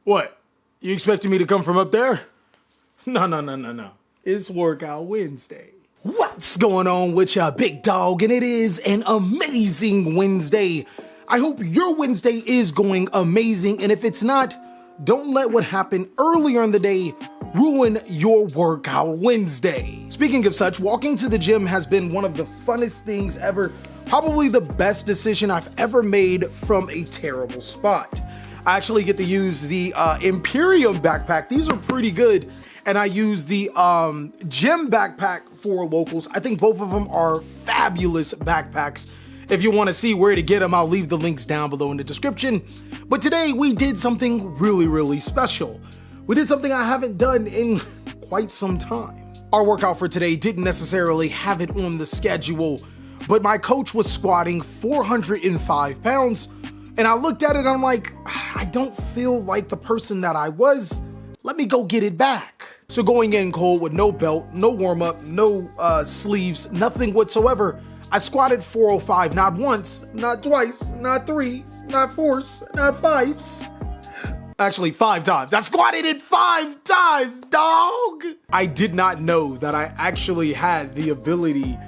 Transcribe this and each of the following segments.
What? You expecting me to come from up there? No. It's Workout Wednesday. What's going on with ya, big dog? And it is an amazing Wednesday. I hope your Wednesday is going amazing. And if it's not, don't let what happened earlier in the day ruin your Workout Wednesday. Speaking of such, walking to the gym has been one of the funnest things ever. Probably the best decision I've ever made from a terrible spot. I actually get to use the Imperium backpack. These are pretty good. And I use the gym backpack for locals. I think both of them are fabulous backpacks. If you want to see where to get them, I'll leave the links down below in the description. But today we did something really special. We did something I haven't done in quite some time. Our workout for today didn't necessarily have it on the schedule, but my coach was squatting 405 pounds. And I looked at it and I'm like, I don't feel like the person that I was. Let me go get it back. So going in cold with no belt, no warm up, no sleeves, nothing whatsoever, I squatted 405, not once, not twice, not threes, not fours, not fives. Actually, 5 times. I squatted it 5 times, dog. I did not know that I actually had the ability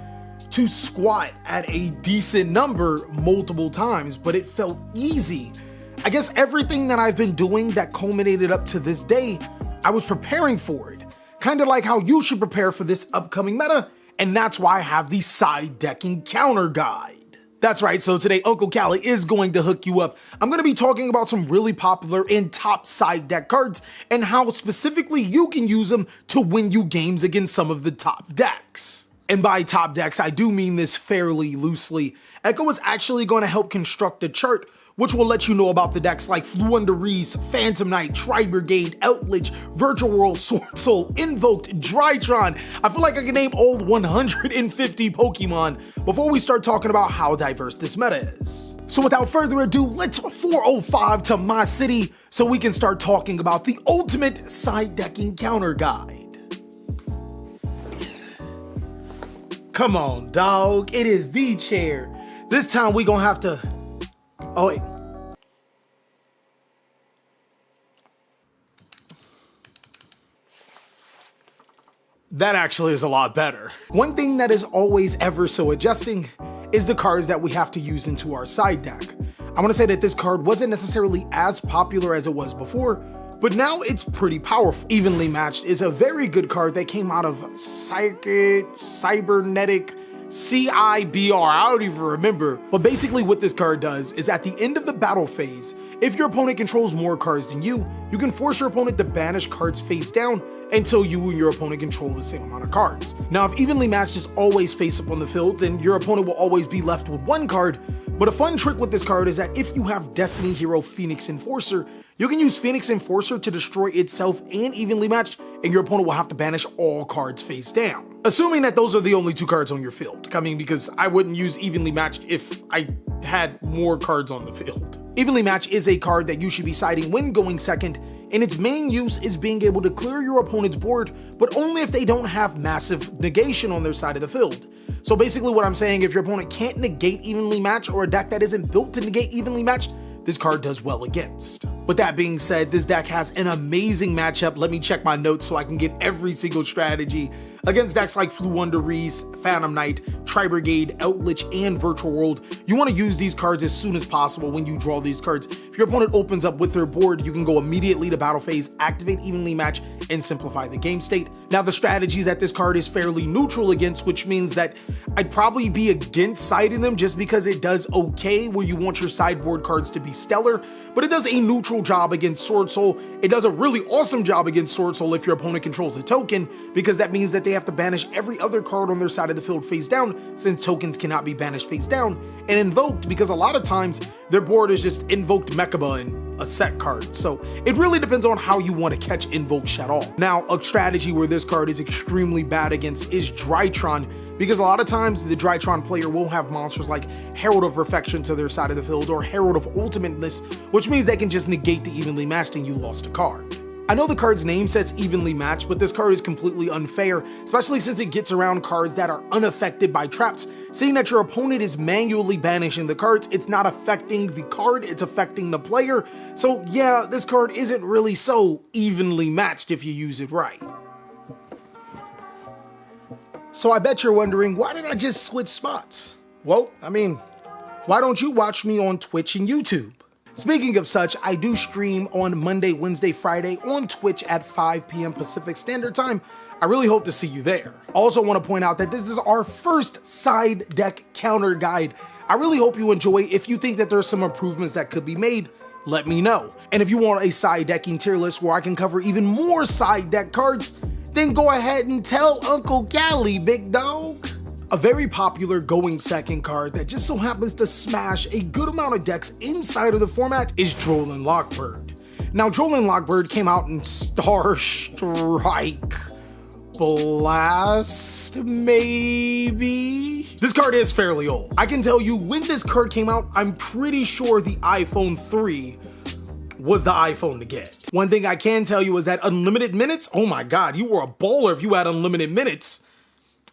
to squat at a decent number multiple times, but it felt easy. I guess everything that I've been doing that culminated up to this day, I was preparing for it. Kind of like how you should prepare for this upcoming meta, and that's why I have the side decking counter guide. That's right, so today Uncle Cali is going to hook you up. I'm going to be talking about some really popular and top side deck cards and how specifically you can use them to win you games against some of the top decks. And by top decks, I do mean this fairly loosely. Echo is actually going to help construct a chart which will let you know about the decks like Fluundereeze, Phantom Knight, Tri-Brigade, Outlich, Virtual World, Sword Soul, Invoked, Drytron. I feel like I can name all 150 Pokemon before we start talking about how diverse this meta is. So without further ado, let's 405 to my city so we can start talking about the ultimate side decking counter guide. Come on, dog. It is the chair. This time we gonna have to... Oh, wait. That actually is a lot better. One thing that is always ever so adjusting is the cards that we have to use into our side deck. I want to say that this card wasn't necessarily as popular as it was before, but now it's pretty powerful. Evenly Matched is a very good card that came out of Cybernetic CIBR, I don't even remember. But basically what this card does is at the end of the battle phase, if your opponent controls more cards than you can force your opponent to banish cards face down until you and your opponent control the same amount of cards. Now, if Evenly Matched is always face up on the field, then your opponent will always be left with 1 card. But a fun trick with this card is that if you have Destiny Hero Phoenix Enforcer, you can use Phoenix Enforcer to destroy itself and Evenly Matched, and your opponent will have to banish all cards face down. Assuming that those are the only 2 cards on your field. I mean, because I wouldn't use Evenly Matched if I had more cards on the field. Evenly Matched is a card that you should be siding when going second, and its main use is being able to clear your opponent's board, but only if they don't have massive negation on their side of the field. So basically what I'm saying, if your opponent can't negate Evenly Matched or a deck that isn't built to negate Evenly Matched, this card does well against. With that being said, this deck has an amazing matchup. Let me check my notes so I can get every single strategy against decks like Fluundereeze, Phantom Knight, Tri-Brigade, Outlich, and Virtual World. You want to use these cards as soon as possible when you draw these cards. If your opponent opens up with their board, you can go immediately to battle phase, activate Evenly Matched, and simplify the game state. Now, the strategies that this card is fairly neutral against, which means that I'd probably be against siding them just because it does okay where you want your sideboard cards to be stellar, but it does a neutral job against Sword Soul. It does a really awesome job against Sword Soul if your opponent controls a token, because that means that they have to banish every other card on their side of the field face down, since tokens cannot be banished face down, and invoked because a lot of times their board is just invoked Mechaba and a set card. So it really depends on how you want to catch Invoke Shaddoll. Now, a strategy where this card is extremely bad against is Drytron, because a lot of times the Drytron player will have monsters like Herald of Perfection to their side of the field or Herald of Ultimateness, which means they can just negate the Evenly Matched and you lost a card. I know the card's name says evenly matched, but this card is completely unfair, especially since it gets around cards that are unaffected by traps. Seeing that your opponent is manually banishing the cards, it's not affecting the card, it's affecting the player. So yeah, this card isn't really so evenly matched if you use it right. So I bet you're wondering, why did I just switch spots? Well, I mean, why don't you watch me on Twitch and YouTube? Speaking of such, I do stream on Monday, Wednesday, Friday on Twitch at 5 p.m. Pacific Standard Time. I really hope to see you there. Also want to point out that this is our first side deck counter guide. I really hope you enjoy. If you think that there's some improvements that could be made, let me know. And if you want a side decking tier list where I can cover even more side deck cards, then go ahead and tell Uncle Gally, big dog. A very popular going second card that just so happens to smash a good amount of decks inside of the format is Drollin Lockbird. Now, Drollin Lockbird came out in Star Strike Blast, maybe? This card is fairly old. I can tell you when this card came out, I'm pretty sure the iPhone 3 was the iPhone to get. One thing I can tell you is that unlimited minutes, oh my God, you were a baller if you had unlimited minutes.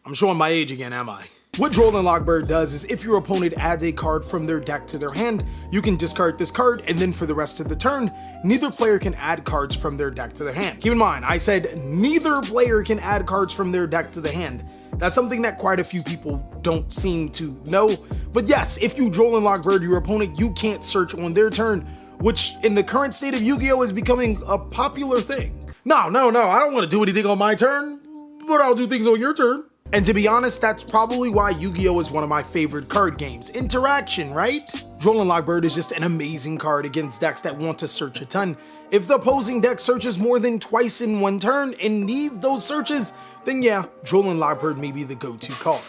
I'm showing my age again, am I? What Drollin Lockbird does is if your opponent adds a card from their deck to their hand, you can discard this card, and then for the rest of the turn, neither player can add cards from their deck to their hand. Keep in mind, I said neither player can add cards from their deck to the hand. That's something that quite a few people don't seem to know. But yes, if you Drollin Lockbird your opponent, you can't search on their turn, which in the current state of Yu-Gi-Oh! Is becoming a popular thing. No, I don't want to do anything on my turn, but I'll do things on your turn. And to be honest, that's probably why Yu-Gi-Oh! Is one of my favorite card games. Interaction, right? Drollin Lockbird is just an amazing card against decks that want to search a ton. If the opposing deck searches more than twice in one turn and needs those searches, then yeah, Drollin Lockbird may be the go-to card.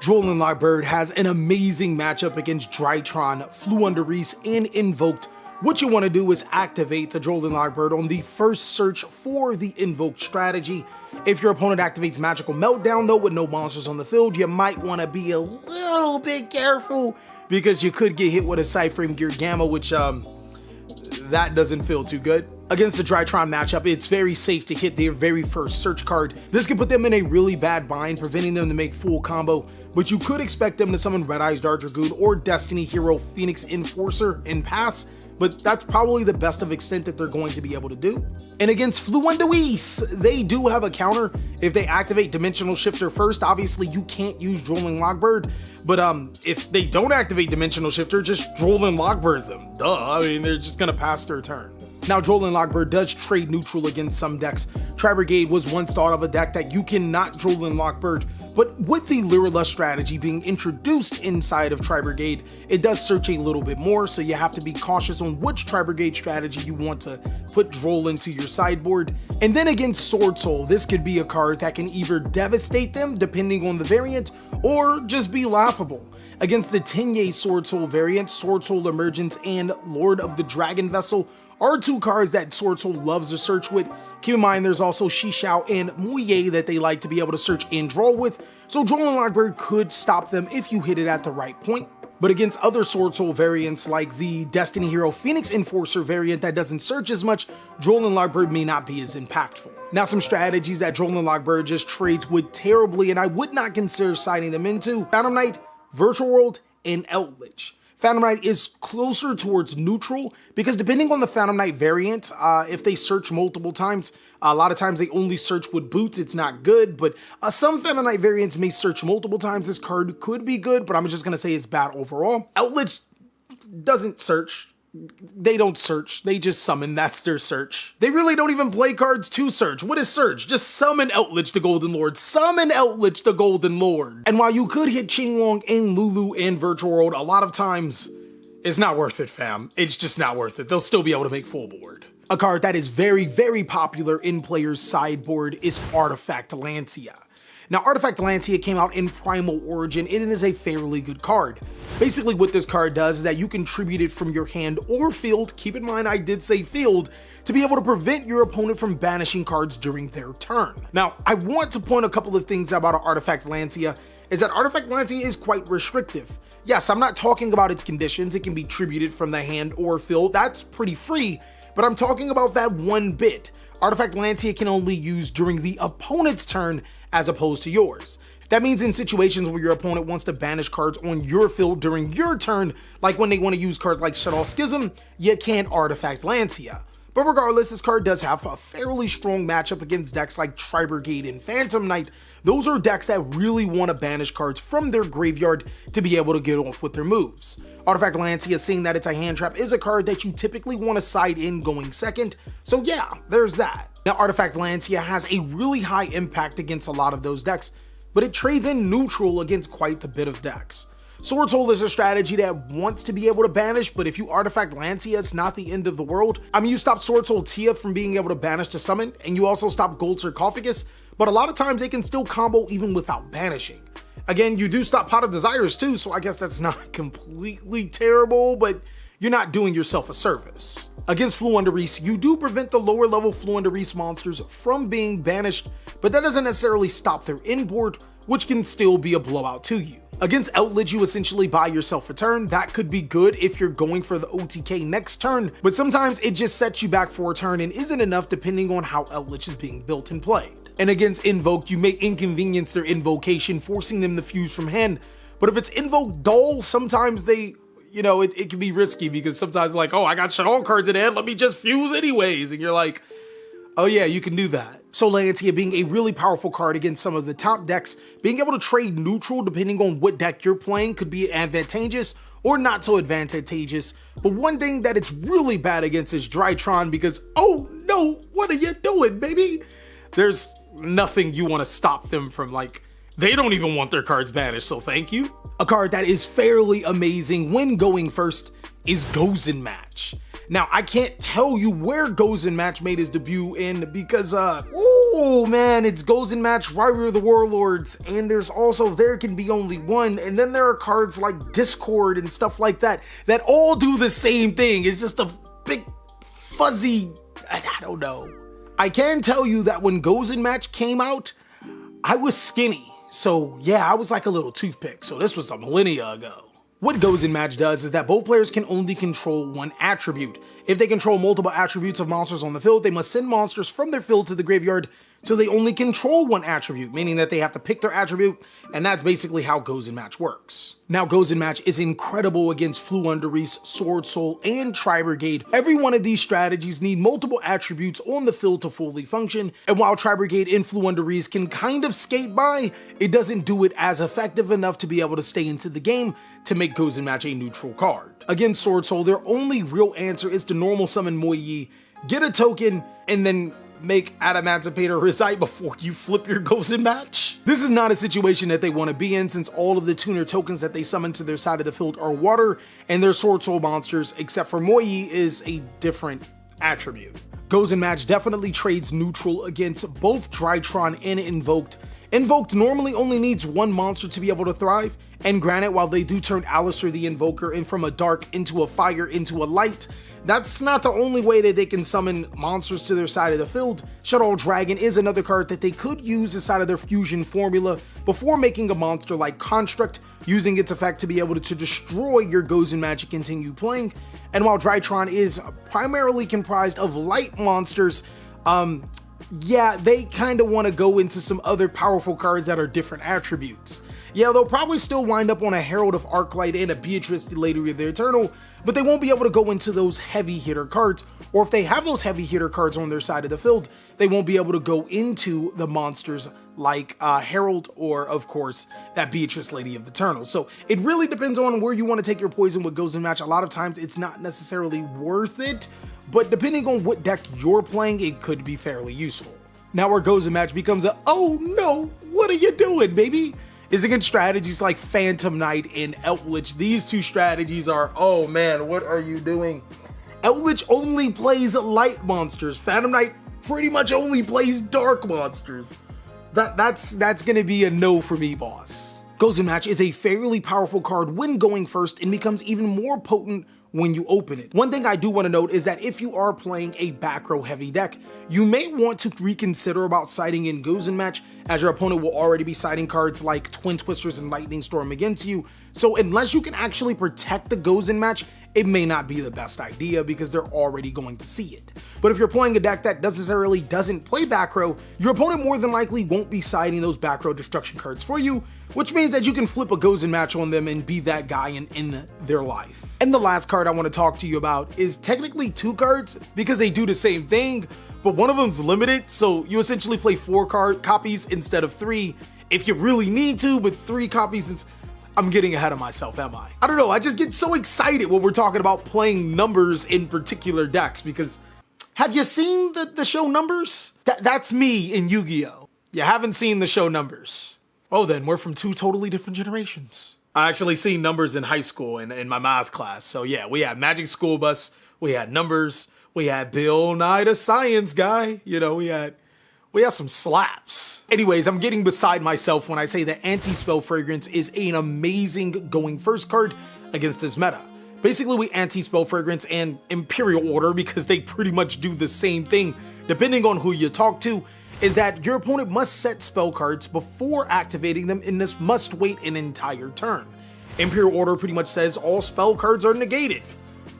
Drollin Lockbird has an amazing matchup against Drytron, Fluunderreese, and Invoked. What you want to do is activate the Drollin Lockbird on the first search for the Invoked strategy. If your opponent activates Magical Meltdown though with no monsters on the field, you might want to be a little bit careful because you could get hit with a Cyframe Gear Gamma, which that doesn't feel too good. Against the Drytron matchup, it's very safe to hit their very first search card. This could put them in a really bad bind, preventing them to make full combo, but you could expect them to summon Red Eyes Dart Dragoon or Destiny Hero Phoenix Enforcer and pass, but that's probably the best of extent that they're going to be able to do. And against Fluunderreese, they do have a counter. If they activate Dimensional Shifter first, obviously you can't use Drollin Lockbird, but if they don't activate Dimensional Shifter, just Drollin Lockbird them. Duh, I mean, they're just gonna pass their turn. Now, Drollin Lockbird does trade neutral against some decks. Tri-Brigade was once thought of a deck that you cannot Drollin Lockbird, but with the Lyralust strategy being introduced inside of Tri-Brigade, it does search a little bit more, so you have to be cautious on which Tri-Brigade strategy you want to put Droll into your sideboard. And then against Sword Soul, this could be a card that can either devastate them, depending on the variant, or just be laughable. Against the Tenye Sword Soul variant, Sword Soul Emergence and Lord of the Dragon Vessel are two cards that Sword Soul loves to search with. Keep in mind there's also Shishao and Muye that they like to be able to search and draw with, so Drollin Lockbird could stop them if you hit it at the right point. But against other Sword Soul variants like the Destiny Hero Phoenix Enforcer variant that doesn't search as much, Drollin Lockbird may not be as impactful. Now, some strategies that Drollin Lockbird just trades with terribly and I would not consider siding them into: Phantom Knight, Virtual World, and Eldritch. Phantom Knight is closer towards neutral because depending on the Phantom Knight variant, if they search multiple times, a lot of times they only search with boots, it's not good, but some Phantom Knight variants may search multiple times. This card could be good, but I'm just going to say it's bad overall. Eldritch doesn't search. They don't search, they just summon, that's their search. They really don't even play cards to search. What is search? Just summon Eldritch the Golden Lord. Summon Eldritch the Golden Lord. And while you could hit Qinglong and Lulu and Virtual World, a lot of times, it's not worth it, fam. It's just not worth it. They'll still be able to make full board. A card that is very, very popular in players' sideboard is Artifact Lancia. Now, Artifact Lancia came out in Primal Origin, and it is a fairly good card. Basically, what this card does is that you can tribute it from your hand or field, keep in mind I did say field, to be able to prevent your opponent from banishing cards during their turn. Now, I want to point a couple of things about Artifact Lancia, is that Artifact Lancia is quite restrictive. Yes, I'm not talking about its conditions. It can be tributed from the hand or field. That's pretty free, but I'm talking about that one bit. Artifact Lancia can only use during the opponent's turn as opposed to yours. That means in situations where your opponent wants to banish cards on your field during your turn, like when they want to use cards like Shut Off Schism, you can't Artifact Lancia. But regardless, this card does have a fairly strong matchup against decks like Tri-Brigade and Phantom Knight. Those are decks that really want to banish cards from their graveyard to be able to get off with their moves. Artifact Lancia, seeing that it's a hand trap, is a card that you typically want to side in going second, so yeah, there's that. Now, Artifact Lancia has a really high impact against a lot of those decks, but it trades in neutral against quite a bit of decks. Sword Soul is a strategy that wants to be able to banish, but if you Artifact Lancia, it's not the end of the world. I mean, you stop Sword Soul Tia from being able to banish to summon, and you also stop Gold Sarcophagus, but a lot of times they can still combo even without banishing. Again, you do stop Pot of Desires too, so I guess that's not completely terrible, but you're not doing yourself a service. Against Floowandereeze, you do prevent the lower level Floowandereeze monsters from being banished, but that doesn't necessarily stop their inboard, which can still be a blowout to you. Against Outledge, you essentially buy yourself a turn. That could be good if you're going for the OTK next turn, but sometimes it just sets you back for a turn and isn't enough depending on how Outledge is being built and played. And against Invoke, you may inconvenience their invocation, forcing them to fuse from hand, but if it's Invoke dull, sometimes they, it can be risky because sometimes like, oh, I got shut all cards in hand, let me just fuse anyways, and you're like, oh yeah, you can do that. So Lancia being a really powerful card against some of the top decks, being able to trade neutral depending on what deck you're playing could be advantageous or not so advantageous. But one thing that it's really bad against is Drytron because, oh no, what are you doing, baby? There's nothing you want to stop them from, like, they don't even want their cards banished, so thank you. A card that is fairly amazing when going first is Gozen Match. Now, I can't tell you where Gozen Match made his debut in because, oh man, it's Gozen Match, Rivalry of the Warlords, and there's also There Can Be Only One, and then there are cards like Discord and stuff like that that all do the same thing. It's just a big, fuzzy, I don't know. I can tell you that when Gozen Match came out, I was skinny. So yeah, I was like a little toothpick, so this was a millennia ago. What Gozen Match does is that both players can only control one attribute. If they control multiple attributes of monsters on the field, they must send monsters from their field to the graveyard, so they only control one attribute, meaning that they have to pick their attribute, and that's basically how Gozen Match works. Now, Gozen Match is incredible against Floowandereeze, Sword Soul, and Tri-Brigade. Every one of these strategies need multiple attributes on the field to fully function, and while Tri-Brigade and Floowandereeze can kind of skate by, it doesn't do it as effective enough to be able to stay into the game to make Gozen Match a neutral card. Against Sword Soul, their only real answer is to normal summon Moyi, get a token, and then make Adamancipator recite before you flip your Gozen Match. This is not a situation that they want to be in since all of the tuner tokens that they summon to their side of the field are water, and their Sword Soul monsters, except for Moyi, is a different attribute. Gozen Match definitely trades neutral against both Drytron and Invoked. Invoked normally only needs one monster to be able to thrive, and granted, while they do turn Alistair the Invoker in from a dark into a fire into a light, that's not the only way that they can summon monsters to their side of the field. Shadow Dragon is another card that they could use inside of their fusion formula before making a monster like Construct, using its effect to be able to destroy your Gozen Match and continue playing. And while Drytron is primarily comprised of light monsters, yeah, they kind of want to go into some other powerful cards that are different attributes. Yeah, they'll probably still wind up on a Herald of Arclight and a Beatrice, the Lady of the Eternal, but they won't be able to go into those heavy hitter cards, or if they have those heavy hitter cards on their side of the field, they won't be able to go into the monsters like Herald or, of course, that Beatrice, Lady of the Eternal. So it really depends on where you want to take your poison with Gozen Match. A lot of times it's not necessarily worth it, but depending on what deck you're playing, it could be fairly useful. Now where Gozen Match becomes a, oh no, what are you doing, baby? Is against strategies like Phantom Knight and Outledge. These two strategies are, oh man, what are you doing? Outledge only plays light monsters. Phantom Knight pretty much only plays dark monsters. That's gonna be a no for me, boss. Gozen Match is a fairly powerful card when going first and becomes even more potent when you open it. One thing I do want to note is that if you are playing a back row heavy deck, you may want to reconsider about siding in Gozen Match, as your opponent will already be siding cards like Twin Twisters and Lightning Storm against you. So unless you can actually protect the Gozen Match it may not be the best idea because they're already going to see it. But if you're playing a deck that necessarily doesn't play back row, your opponent more than likely won't be siding those back row destruction cards for you, which means that you can flip a Gozen match on them and be that guy in their life. And the last card I want to talk to you about is technically 2 cards because they do the same thing, but one of them's limited, so you essentially play 4 copies instead of 3 if you really need to, but 3 copies I'm getting ahead of myself, am I? I don't know, I just get so excited when we're talking about playing numbers in particular decks because have you seen the show Numbers? That's me in Yu-Gi-Oh! You haven't seen the show Numbers. Oh, then we're from 2 totally different generations. I actually seen Numbers in high school in my math class. So yeah, we had Magic School Bus, we had Numbers, we had Bill Nye the Science Guy, you know, we had some slaps. Anyways, I'm getting beside myself when I say that Anti-Spell Fragrance is an amazing going first card against this meta. Basically, we Anti-Spell Fragrance and Imperial Order, because they pretty much do the same thing, depending on who you talk to, is that your opponent must set spell cards before activating them and this must wait an entire turn. Imperial Order pretty much says all spell cards are negated,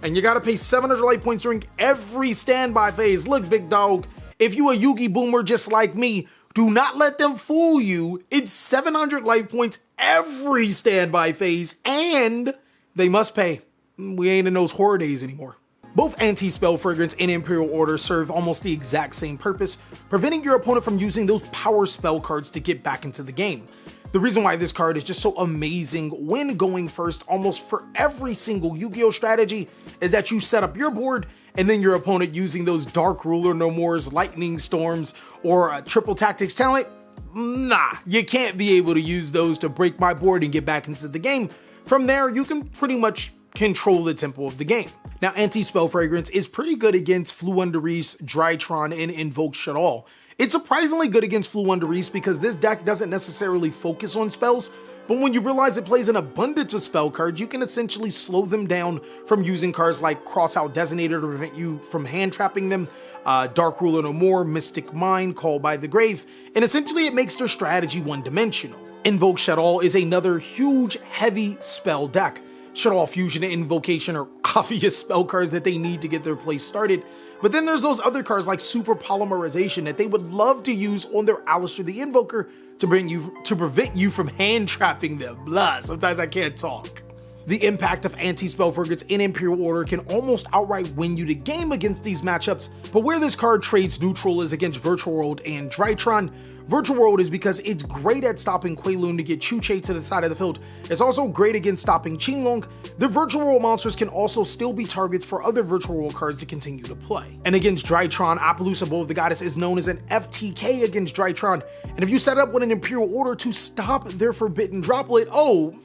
and you gotta pay 700 life points during every standby phase. Look, big dog, if you a Yugi boomer just like me, do not let them fool you. It's 700 life points every standby phase, and they must pay. We ain't in those horror days anymore. Both Anti-Spell Fragrance and Imperial Order serve almost the exact same purpose, preventing your opponent from using those power spell cards to get back into the game. The reason why this card is just so amazing when going first almost for every single Yu-Gi-Oh strategy is that you set up your board and then your opponent using those Dark Ruler No More's, Lightning Storms, or a Triple Tactics talent, nah, you can't be able to use those to break my board and get back into the game. From there, you can pretty much control the tempo of the game. Now, Anti-Spell Fragrance is pretty good against Floowandereeze, Drytron, and Invoke Shaddoll. It's surprisingly good against Floowandereeze because this deck doesn't necessarily focus on spells, but when you realize it plays an abundance of spell cards, you can essentially slow them down from using cards like Crossout Designator to prevent you from hand trapping them, Dark Ruler No More, Mystic Mind, Call by the Grave, and essentially it makes their strategy one-dimensional. Invoke Shaddoll is another huge, heavy spell deck. Shaddoll Fusion and Invocation are obvious spell cards that they need to get their play started, but then there's those other cards like Super Polymerization that they would love to use on their Alistair the Invoker to prevent you from hand trapping them. Blah, sometimes I can't talk. The impact of Anti-Spell Fragrance in Imperial Order can almost outright win you the game against these matchups, but where this card trades neutral is against Virtual World and Drytron. Virtual World is because it's great at stopping Quailun to get Chuche to the side of the field. It's also great against stopping Qinglong. The Virtual World monsters can also still be targets for other Virtual World cards to continue to play. And against Drytron, Appaloosa Bowl of the Goddess is known as an FTK against Drytron. And if you set up with an Imperial Order to stop their Forbidden Droplet, oh,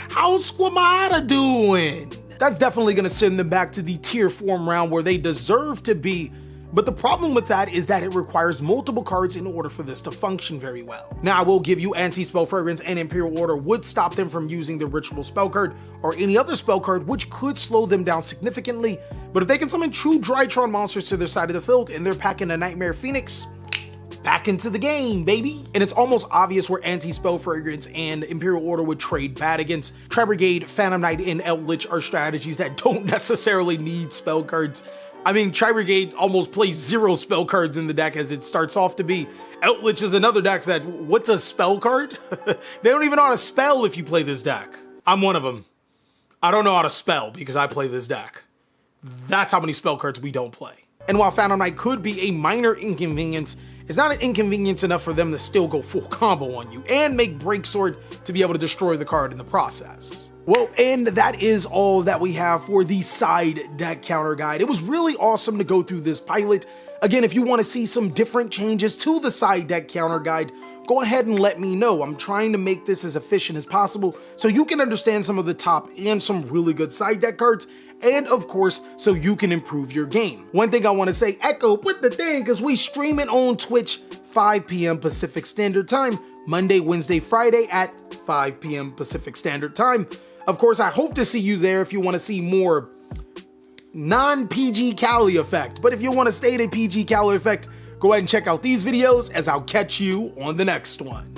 how's Squamata doing? That's definitely going to send them back to the tier form round where they deserve to be. But the problem with that is that it requires multiple cards in order for this to function very well. Now, I will give you Anti-Spell Fragrance and Imperial Order would stop them from using the Ritual spell card or any other spell card, which could slow them down significantly. But if they can summon true Drytron monsters to their side of the field and they're packing a Nightmare Phoenix, back into the game, baby. And it's almost obvious where Anti-Spell Fragrance and Imperial Order would trade bad against. Tri-Brigade, Phantom Knight, and Eldritch are strategies that don't necessarily need spell cards. I mean, Tri-Brigade almost plays 0 spell cards in the deck as it starts off to be. Eldritch is another deck that, what's a spell card? They don't even know how to spell if you play this deck. I'm one of them. I don't know how to spell because I play this deck. That's how many spell cards we don't play. And while Phantom Knight could be a minor inconvenience, it's not an inconvenience enough for them to still go full combo on you and make Breaksword to be able to destroy the card in the process. Well, and that is all that we have for the side deck counter guide. It was really awesome to go through this pilot. Again, if you want to see some different changes to the side deck counter guide, go ahead and let me know. I'm trying to make this as efficient as possible so you can understand some of the top and some really good side deck cards, and of course, so you can improve your game. One thing I want to say, Echo, put the thing, because we stream it on Twitch 5 p.m. Pacific Standard Time, Monday, Wednesday, Friday at 5 p.m. Pacific Standard Time. Of course, I hope to see you there if you want to see more non-PG TheCaliEffect. But if you want to stay to PG TheCaliEffect, go ahead and check out these videos as I'll catch you on the next one.